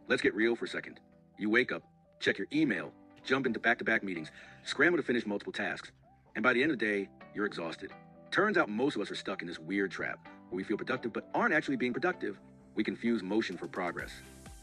Let's get real for a second. You wake up, check your email, jump into back-to-back meetings, scramble to finish multiple tasks, and by the end of the day, you're exhausted. Turns out most of us are stuck in this weird trap where we feel productive but aren't actually being productive. We confuse motion for progress.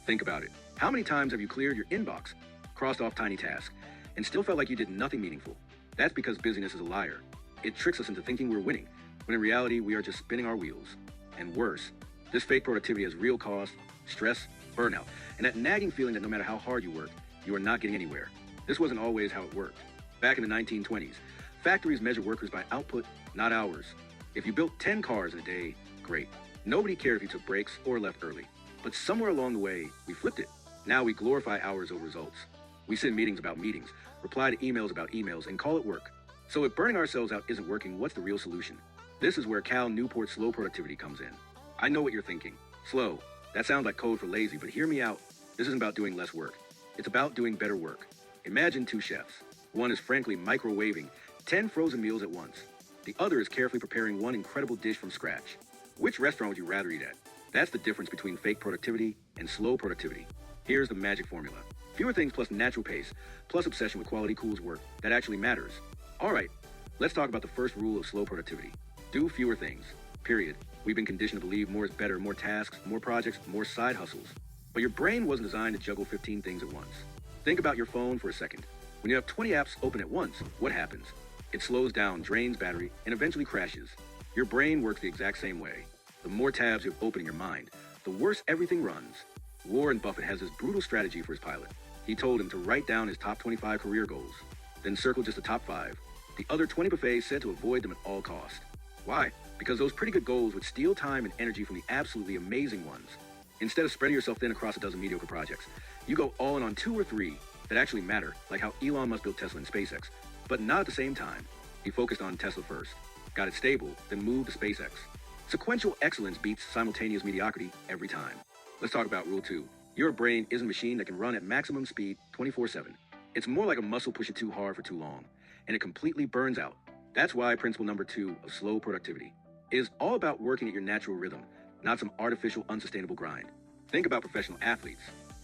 Think about it. How many times have you cleared your inbox, crossed off tiny tasks, and still felt like you did nothing meaningful? That's because busyness is a liar. It tricks us into thinking we're winning, when in reality, we are just spinning our wheels. And worse, this fake productivity has real cost, stress, burnout, and that nagging feeling that no matter how hard you work, you are not getting anywhere. This wasn't always how it worked. Back in the 1920s, factories measured workers by output, not hours. If you built 10 cars in a day, great. Nobody cared if you took breaks or left early. But somewhere along the way, we flipped it. Now we glorify hours over results. We send meetings about meetings, reply to emails about emails, and call it work. So if burning ourselves out isn't working, what's the real solution? This is where Newport's slow productivity comes in. I know what you're thinking. Slow. That sounds like code for lazy, but hear me out. This isn't about doing less work. It's about doing better work. Imagine two chefs. One is frankly microwaving 10 frozen meals at once. The other is carefully preparing one incredible dish from scratch. Which restaurant would you rather eat at? That's the difference between fake productivity and slow productivity. Here's the magic formula. Fewer things plus natural pace, plus obsession with quality equals work that actually matters. All right, let's talk about the first rule of slow productivity. Do fewer things, period. We've been conditioned to believe more is better, more tasks, more projects, more side hustles. But your brain wasn't designed to juggle 15 things at once. Think about your phone for a second. When you have 20 apps open at once, what happens? It slows down, drains battery, and eventually crashes. Your brain works the exact same way. The more tabs you have open in your mind, the worse everything runs. Warren Buffett has this brutal strategy for his pilot. He told him to write down his top 25 career goals, then circle just the top 5. The other 20 buffets said to avoid them at all costs. Why? Because those pretty good goals would steal time and energy from the absolutely amazing ones. Instead of spreading yourself thin across a dozen mediocre projects, you go all in on 2 or 3 that actually matter, like how Elon Musk built Tesla and SpaceX. But not at the same time. He focused on Tesla first, got it stable, then moved to SpaceX. Sequential excellence beats simultaneous mediocrity every time. Let's talk about rule 2. Your brain isn't a machine that can run at maximum speed 24/7. It's more like a muscle pushing too hard for too long, and it completely burns out. That's why principle number 2 of slow productivity is all about working at your natural rhythm, not some artificial, unsustainable grind. Think about professional athletes.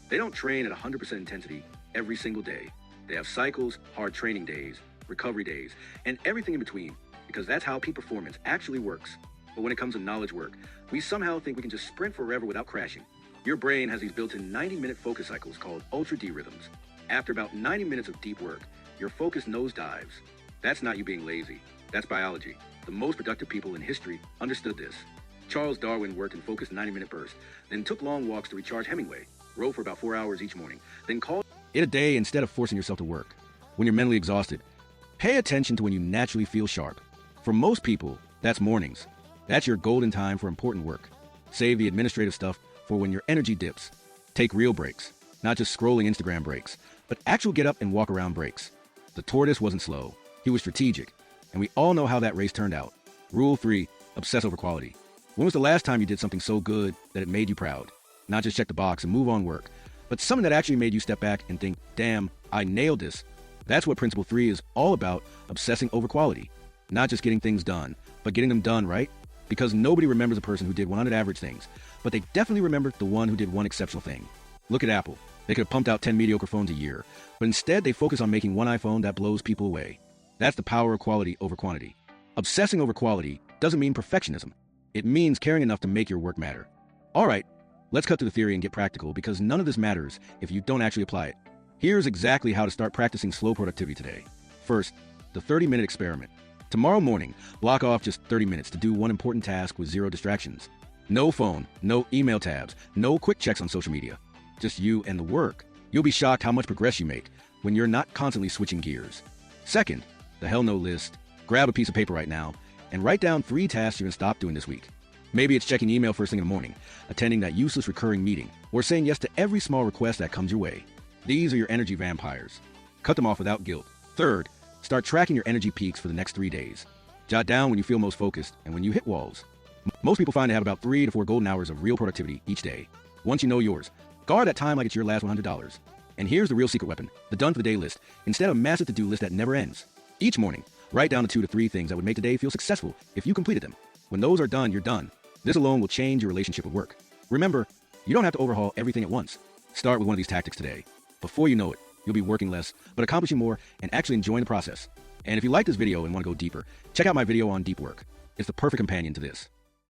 They don't train at 100% intensity every single day. They have cycles, hard training days, recovery days, and everything in between, because that's how peak performance actually works. But when it comes to knowledge work, we somehow think we can just sprint forever without crashing. Your brain has these built-in 90-minute focus cycles called ultra D rhythms. After about 90 minutes of deep work, your focus nosedives. That's not you being lazy. That's biology. The most productive people in history understood this. Charles Darwin worked in focused 90-minute bursts, then took long walks to recharge. Hemingway wrote for about 4 hours each morning, then called it a day instead of forcing yourself to work. When you're mentally exhausted, pay attention to when you naturally feel sharp. For most people, that's mornings. That's your golden time for important work. Save the administrative stuff for when your energy dips. Take real breaks, not just scrolling Instagram breaks, but actual get up and walk around breaks. The tortoise wasn't slow. He was strategic, and we all know how that race turned out. Rule 3, obsess over quality. When was the last time you did something so good that it made you proud? Not just check the box and move on work, but something that actually made you step back and think, damn, I nailed this. That's what principle 3 is all about, obsessing over quality. Not just getting things done, but getting them done right. Because nobody remembers a person who did 100 average things, but they definitely remember the one who did one exceptional thing. Look at Apple. They could have pumped out 10 mediocre phones a year, but instead they focus on making one iPhone that blows people away. That's the power of quality over quantity. Obsessing over quality doesn't mean perfectionism. It means caring enough to make your work matter. All right, let's cut to the theory and get practical, because none of this matters if you don't actually apply it. Here's exactly how to start practicing slow productivity today. First, the 30-minute experiment. Tomorrow morning, block off just 30 minutes to do one important task with 0 distractions. No phone, no email tabs, no quick checks on social media. Just you and the work. You'll be shocked how much progress you make when you're not constantly switching gears. Second, the hell no list. Grab a piece of paper right now and write down 3 tasks you're going to stop doing this week. Maybe it's checking email first thing in the morning, attending that useless recurring meeting, or saying yes to every small request that comes your way. These are your energy vampires. Cut them off without guilt. Third, start tracking your energy peaks for the next 3 days. Jot down when you feel most focused and when you hit walls. Most people find they have about 3 to 4 golden hours of real productivity each day. Once you know yours, guard that time like it's your last $100. And here's the real secret weapon, the done for the day list, instead of a massive to-do list that never ends. Each morning, write down the 2 to 3 things that would make the day feel successful if you completed them. When those are done, you're done. This alone will change your relationship with work. Remember, you don't have to overhaul everything at once. Start with one of these tactics today. Before you know it, you'll be working less, but accomplishing more and actually enjoying the process. And if you like this video and want to go deeper, check out my video on deep work. It's the perfect companion to this.